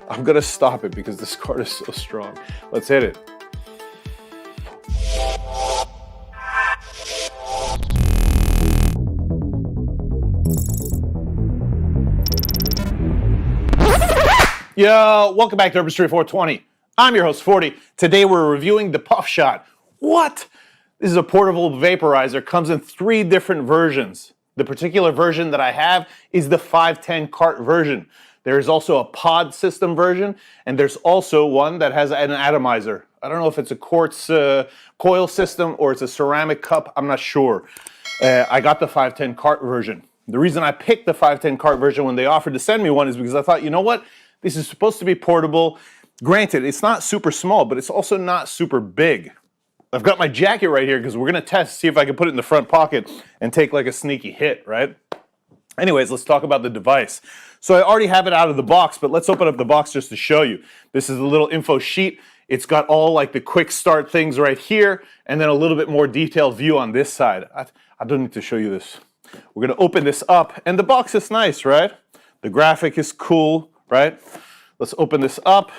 I'm gonna stop it because this card is so strong. Let's hit it. Yo, welcome back to Urban Street 420. I'm your host, Fordee. Today we're reviewing the Puffshot. What? This is a portable vaporizer, comes in 3 different versions. The particular version that I have is the 510 cart version. There is also a pod system version, and there's also one that has an atomizer. I don't know if it's a quartz coil system or it's a ceramic cup, I'm not sure. I got the 510 cart version. The reason I picked the 510 cart version when they offered to send me one is because I thought, you know what? This is supposed to be portable. Granted, it's not super small, but it's also not super big. I've got my jacket right here because we're gonna test, see if I can put it in the front pocket and take like a sneaky hit, right? Anyways, let's talk about the device. So I already have it out of the box, but let's open up the box just to show you. This is a little info sheet. It's got all like the quick start things right here, and then a little bit more detailed view on this side. I don't need to show you this. We're gonna open this up, and the box is nice, right? The graphic is cool, right? Let's open this up.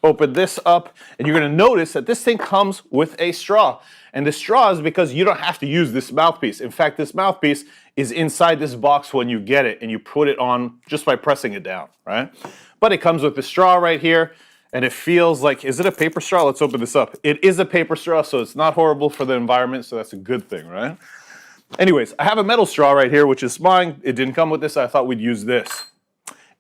Open this up, and you're gonna notice that this thing comes with a straw. And the straw is because you don't have to use this mouthpiece. In fact, this mouthpiece is inside this box when you get it, and you put it on just by pressing it down, right? But it comes with the straw right here, and it feels like, is it a paper straw? Let's open this up. It is a paper straw, so it's not horrible for the environment, so that's a good thing, right? Anyways, I have a metal straw right here, which is mine. It didn't come with this, I thought we'd use this.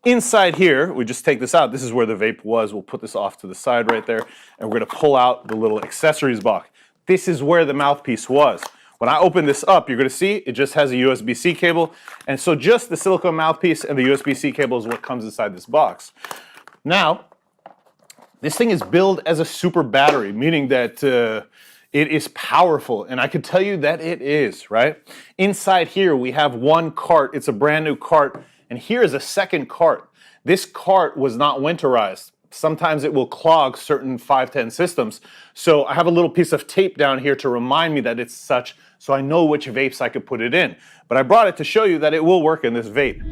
Inside here, we just take this out. This is where the vape was. We'll put this off to the side right there, and we're gonna pull out the little accessories box. This is where the mouthpiece was. When I open this up, you're gonna see it just has a USB-C cable, and so just the silicone mouthpiece and the USB-C cable is what comes inside this box. Now, this thing is billed as a super battery, meaning that it is powerful, and I can tell you that it is, right? Inside here, we have one cart. It's a brand new cart. And here is a second cart. This cart was not winterized. Sometimes it will clog certain 510 systems. So I have a little piece of tape down here to remind me that it's such, so I know which vapes I could put it in. But I brought it to show you that it will work in this vape.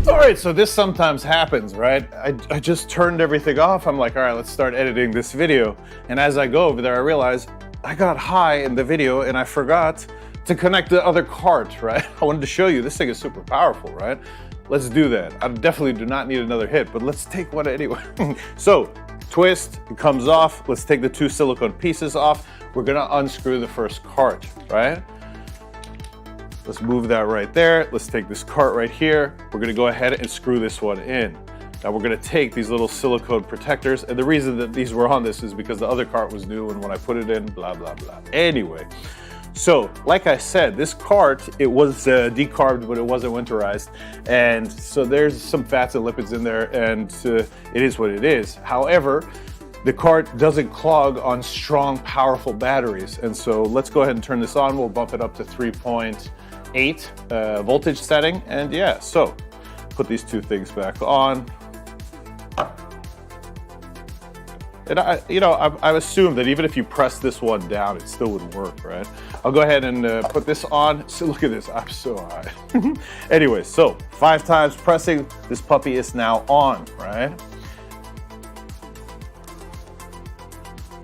All right, so this sometimes happens, right? I just turned everything off. I'm like, all right, let's start editing this video. And as I go over there, I realize I got high in the video and I forgot to connect the other cart, right? I wanted to show you, this thing is super powerful, right? Let's do that. I definitely do not need another hit, but let's take one anyway. So, twist, it comes off. Let's take the 2 silicone pieces off. We're gonna unscrew the first cart, right? Let's move that right there. Let's take this cart right here. We're gonna go ahead and screw this one in. Now we're gonna take these little silicone protectors, and the reason that these were on this is because the other cart was new, and when I put it in, blah, blah, blah. Anyway. So, like I said, this cart, it was decarbed, but it wasn't winterized. And so there's some fats and lipids in there, and it is what it is. However, the cart doesn't clog on strong, powerful batteries. And so let's go ahead and turn this on. We'll bump it up to 3.8 voltage setting. And yeah, so put these 2 things back on. And I assume that even if you press this one down, it still would work, right? I'll go ahead and put this on. So look at this, I'm so high. Anyway, so 5 times pressing, this puppy is now on, right?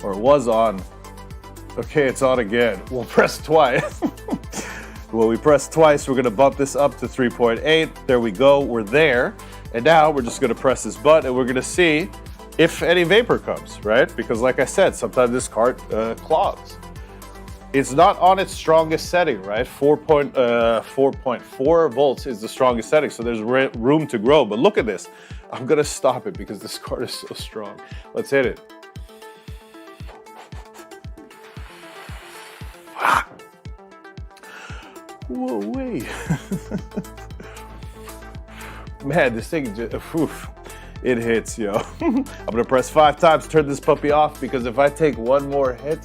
Or it was on. Okay, it's on again. We'll press twice. Well, we press twice, we're gonna bump this up to 3.8. There we go, we're there. And now we're just gonna press this button and we're gonna see if any vapor comes, right? Because like I said, sometimes this cart clogs. It's not on its strongest setting, right? 4.4 volts is the strongest setting, so there's room to grow. But look at this. I'm gonna stop it because this cart is so strong. Let's hit it. Whoa, wait. Man, this thing just, it hits, yo. I'm gonna press 5 times, turn this puppy off, because if I take one more hit,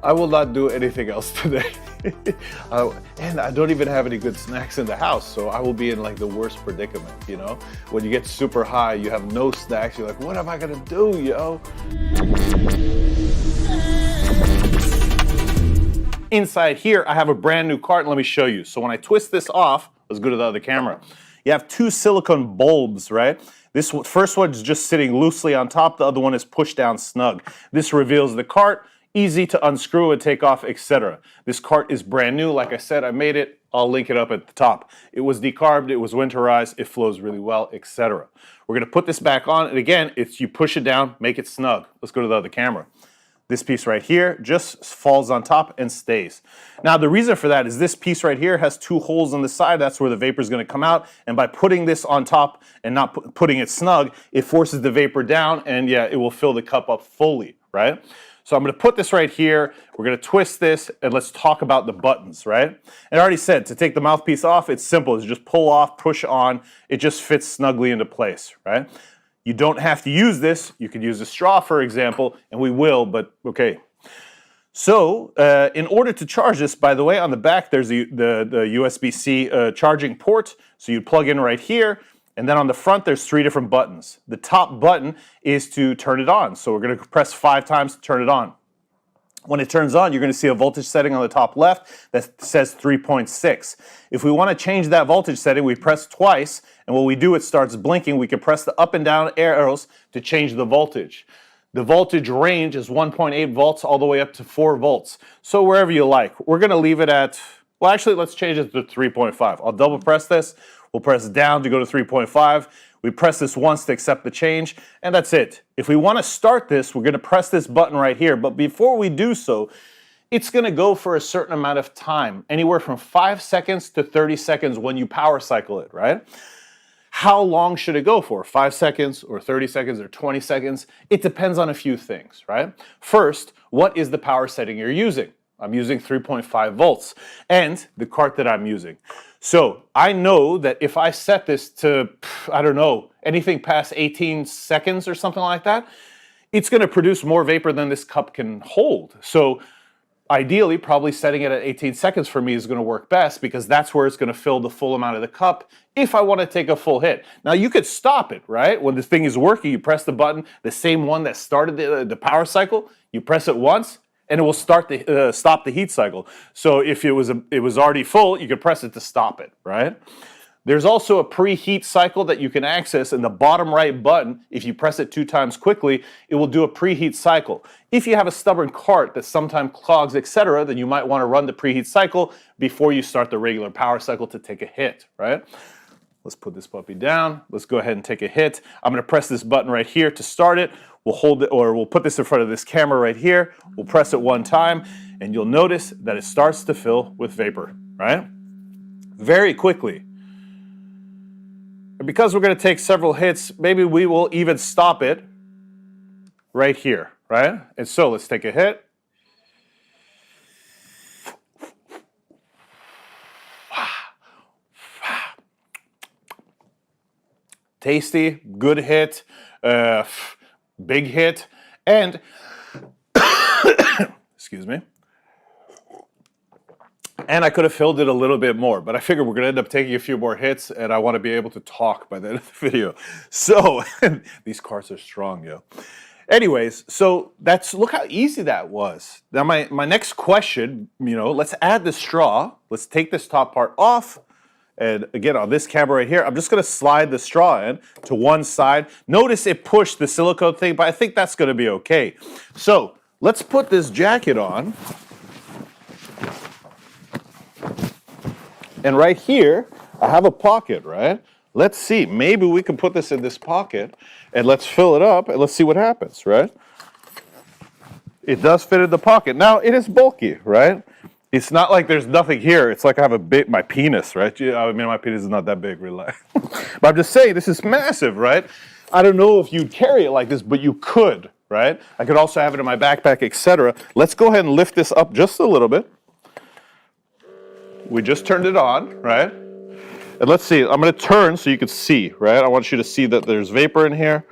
I will not do anything else today. And I don't even have any good snacks in the house, so I will be in like the worst predicament, you know? When you get super high, you have no snacks, you're like, what am I gonna do, yo? Inside here, I have a brand new cart, and let me show you. So when I twist this off, Let's go to the other camera. You have two silicone bulbs, right? This first one is just sitting loosely on top. The other one is pushed down snug. This reveals the cart. Easy to unscrew and take off, etc. This cart is brand new. Like I said, I made it. I'll link it up at the top. It was decarbed, it was winterized, it flows really well, etc. We're going to put this back on, and again, it's you push it down, make it snug. Let's go to the other camera. This piece right here just falls on top and stays. Now the reason for that is this piece right here has two holes on the side. That's where the vapor is going to come out, and by putting this on top and not putting it snug, it forces the vapor down, and yeah, it will fill the cup up fully, right? So I'm going to put this right here, we're going to twist this, and let's talk about the buttons, right? And I already said, to take the mouthpiece off, it's simple. It's just pull off, push on, it just fits snugly into place, right? You don't have to use this. You could use a straw, for example, and we will, but okay. So in order to charge this, by the way, on the back, there's the USB-C charging port. So you plug in right here. And then on the front, there's three different buttons. The top button is to turn it on. So we're going to press 5 times to turn it on. When it turns on, you're going to see a voltage setting on the top left that says 3.6. If we want to change that voltage setting, we press twice. And what we do, it starts blinking. We can press the up and down arrows to change the voltage. The voltage range is 1.8 volts all the way up to 4 volts. So wherever you like. We're going to leave it at, well, actually, let's change it to 3.5. I'll double press this. We'll press down to go to 3.5. We press this once to accept the change, and that's it. If we want to start this, we're going to press this button right here. But before we do so, it's going to go for a certain amount of time, anywhere from 5 seconds to 30 seconds when you power cycle it, right? How long should it go for? 5 seconds or 30 seconds or 20 seconds? It depends on a few things, right? First, what is the power setting you're using? I'm using 3.5 volts and the cart that I'm using. So I know that if I set this to, I don't know, anything past 18 seconds or something like that, it's going to produce more vapor than this cup can hold. So ideally, probably setting it at 18 seconds for me is going to work best because that's where it's going to fill the full amount of the cup if I want to take a full hit. Now you could stop it, right? When this thing is working, you press the button, the same one that started the power cycle, you press it once, and it will start the stop the heat cycle. So if it was already full, you could press it to stop it, right? There's also a preheat cycle that you can access in the bottom right button. If you press it 2 times quickly, it will do a preheat cycle. If you have a stubborn cart that sometimes clogs, etc., then you might want to run the preheat cycle before you start the regular power cycle to take a hit, right? Let's put this puppy down. Let's go ahead and take a hit. I'm going to press this button right here to start it. We'll hold it, or we'll put this in front of this camera right here. We'll press it 1 time, and you'll notice that it starts to fill with vapor, right? Very quickly. And because we're going to take several hits, maybe we will even stop it right here, right? And so let's take a hit. Tasty, good hit, big hit, and excuse me. And I could have filled it a little bit more, but I figured we're going to end up taking a few more hits, and I want to be able to talk by the end of the video. So, these carts are strong, yo. Anyways, so look how easy that was. Now, my next question, let's add the straw. Let's take this top part off. And again, on this camera right here, I'm just going to slide the straw in to one side. Notice it pushed the silicone thing, but I think that's going to be okay. So, let's put this jacket on. And right here, I have a pocket, right? Let's see, maybe we can put this in this pocket and let's fill it up and let's see what happens, right? It does fit in the pocket. Now, it is bulky, right? It's not like there's nothing here. It's like I have my penis, right? I mean, my penis is not that big, really. But I'm just saying, this is massive, right? I don't know if you'd carry it like this, but you could, right? I could also have it in my backpack, etc. Let's go ahead and lift this up just a little bit. We just turned it on, right? And let's see, I'm going to turn so you can see, right? I want you to see that there's vapor in here.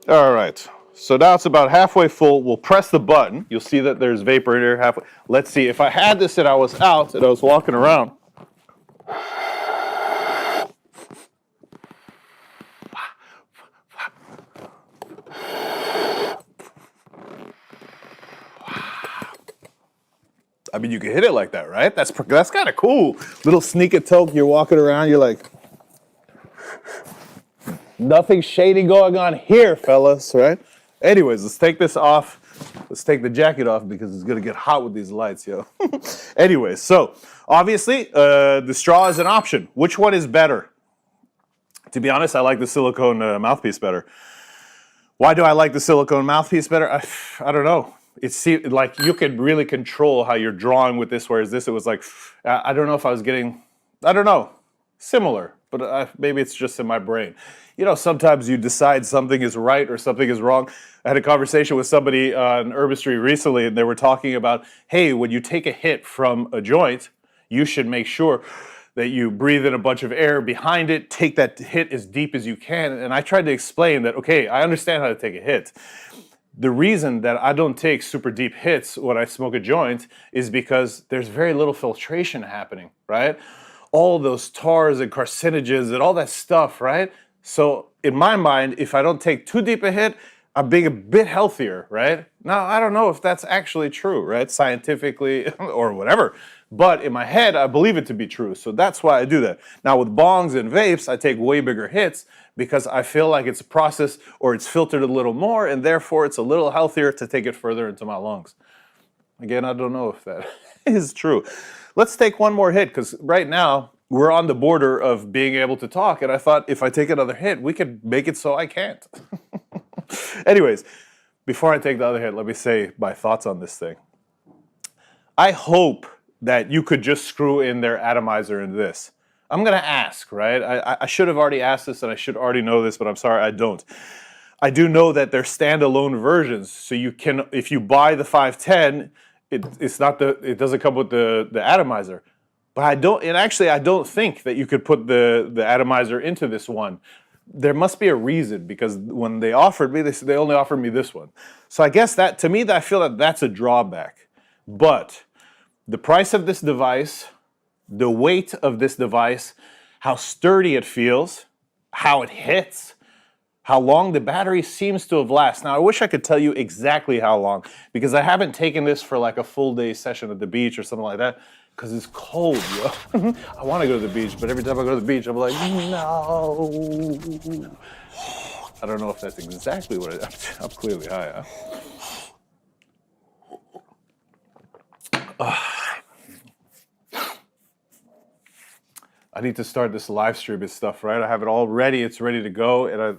All right, so now it's about halfway full. We'll press the button. You'll see that there's vapor in here halfway. Let's see, if I had this and I was out and I was walking around. I mean, you can hit it like that, right? That's kind of cool. Little sneak and toke. You're walking around. You're like, nothing shady going on here, fellas, right? Anyways, let's take this off. Let's take the jacket off because it's gonna get hot with these lights, yo. Anyways, so obviously the straw is an option. Which one is better? To be honest, I like the silicone mouthpiece better. Why do I like the silicone mouthpiece better? I don't know. It's like you could really control how you're drawing with this, whereas this, it was like, I don't know if I was getting, I don't know, similar, but maybe it's just in my brain. You know, sometimes you decide something is right or something is wrong. I had a conversation with somebody on Herbistry recently, and they were talking about, hey, when you take a hit from a joint, you should make sure that you breathe in a bunch of air behind it, take that hit as deep as you can. And I tried to explain that, okay, I understand how to take a hit. The reason that I don't take super deep hits when I smoke a joint is because there's very little filtration happening, right? All those tars and carcinogens and all that stuff, right? So in my mind, if I don't take too deep a hit, I'm being a bit healthier, right? Now, I don't know if that's actually true, right? Scientifically or whatever. But in my head, I believe it to be true. So that's why I do that. Now with bongs and vapes, I take way bigger hits because I feel like it's a process or it's filtered a little more and therefore it's a little healthier to take it further into my lungs. Again, I don't know if that is true. Let's take one more hit because right now we're on the border of being able to talk. And I thought if I take another hit, we could make it so I can't. Anyways, before I take the other hit, let me say my thoughts on this thing. I hope that you could just screw in their atomizer in this. I'm going to ask, right? I should have already asked this and I should already know this, but I'm sorry I don't. I do know that they're standalone versions, so you can, if you buy the 510, it doesn't come with the atomizer. But I don't think that you could put the atomizer into this one. There must be a reason because when they offered me, they only offered me this one. So I guess that, to me, I feel that that's a drawback. But the price of this device, the weight of this device, how sturdy it feels, how it hits, how long the battery seems to have lasted. Now, I wish I could tell you exactly how long because I haven't taken this for like a full day session at the beach or something like that because it's cold, yo. I want to go to the beach, but every time I go to the beach, I'm like, no. I don't know if that's exactly what I'm clearly high, huh? I need to start this live stream and stuff, right? I have it all ready. It's ready to go. And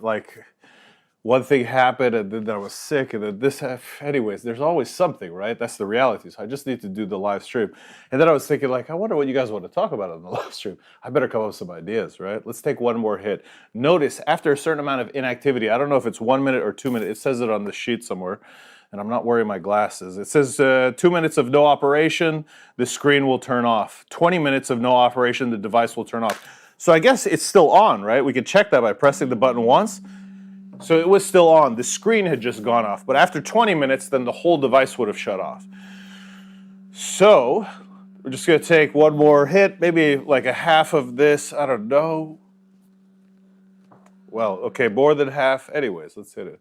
one thing happened and then I was sick and then this, anyways, there's always something, right? That's the reality. So I just need to do the live stream. And then I was thinking like, I wonder what you guys want to talk about on the live stream. I better come up with some ideas, right? Let's take one more hit. Notice after a certain amount of inactivity, I don't know if it's 1 minute or 2 minutes. It says it on the sheet somewhere. And I'm not wearing my glasses. It says 2 minutes of no operation, the screen will turn off. 20 minutes of no operation, the device will turn off. So I guess it's still on, right? We could check that by pressing the button once. So it was still on. The screen had just gone off. But after 20 minutes, then the whole device would have shut off. So we're just going to take one more hit, maybe like a half of this. I don't know. Well, okay, more than half. Anyways, let's hit it.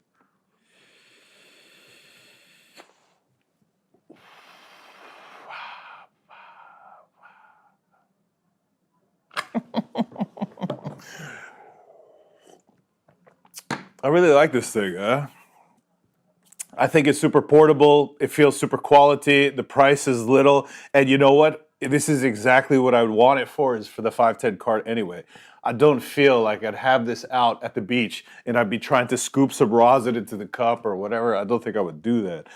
I really like this thing, huh? I think it's super portable. It feels super quality. The price is little. And you know what? This is exactly what I would want it for, is for the 510 cart anyway. I don't feel like I'd have this out at the beach and I'd be trying to scoop some rosin into the cup or whatever. I don't think I would do that.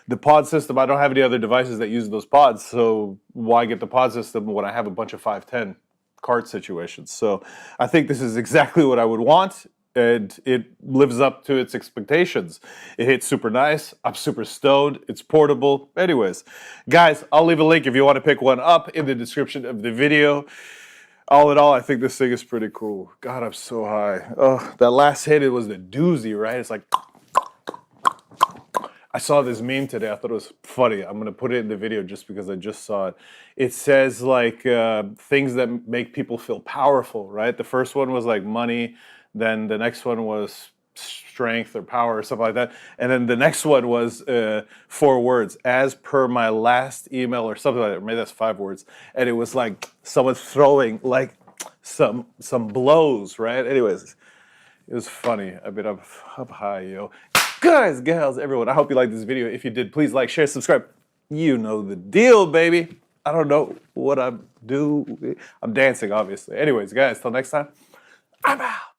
The pod system, I don't have any other devices that use those pods, so why get the pod system when I have a bunch of 510 cart situations? So I think this is exactly what I would want. And it lives up to its expectations. It hits super nice. I'm super stoned. It's portable. Anyways, guys, I'll leave a link if you want to pick one up in the description of the video. All in all, I think this thing is pretty cool. God, I'm so high. Oh, that last hit, it was the doozy, right? It's like, I saw this meme today. I thought it was funny. I'm going to put it in the video just because I just saw it. It says like things that make people feel powerful, right? The first one was like money. Then the next one was strength or power or something like that. And then the next one was 4 words, as per my last email or something like that. Maybe that's 5 words. And it was like someone throwing like some blows, right? Anyways, it was funny. I've been up high, yo. Guys, gals, everyone, I hope you liked this video. If you did, please like, share, subscribe. You know the deal, baby. I don't know what I'm doing. I'm dancing, obviously. Anyways, guys, till next time, I'm out.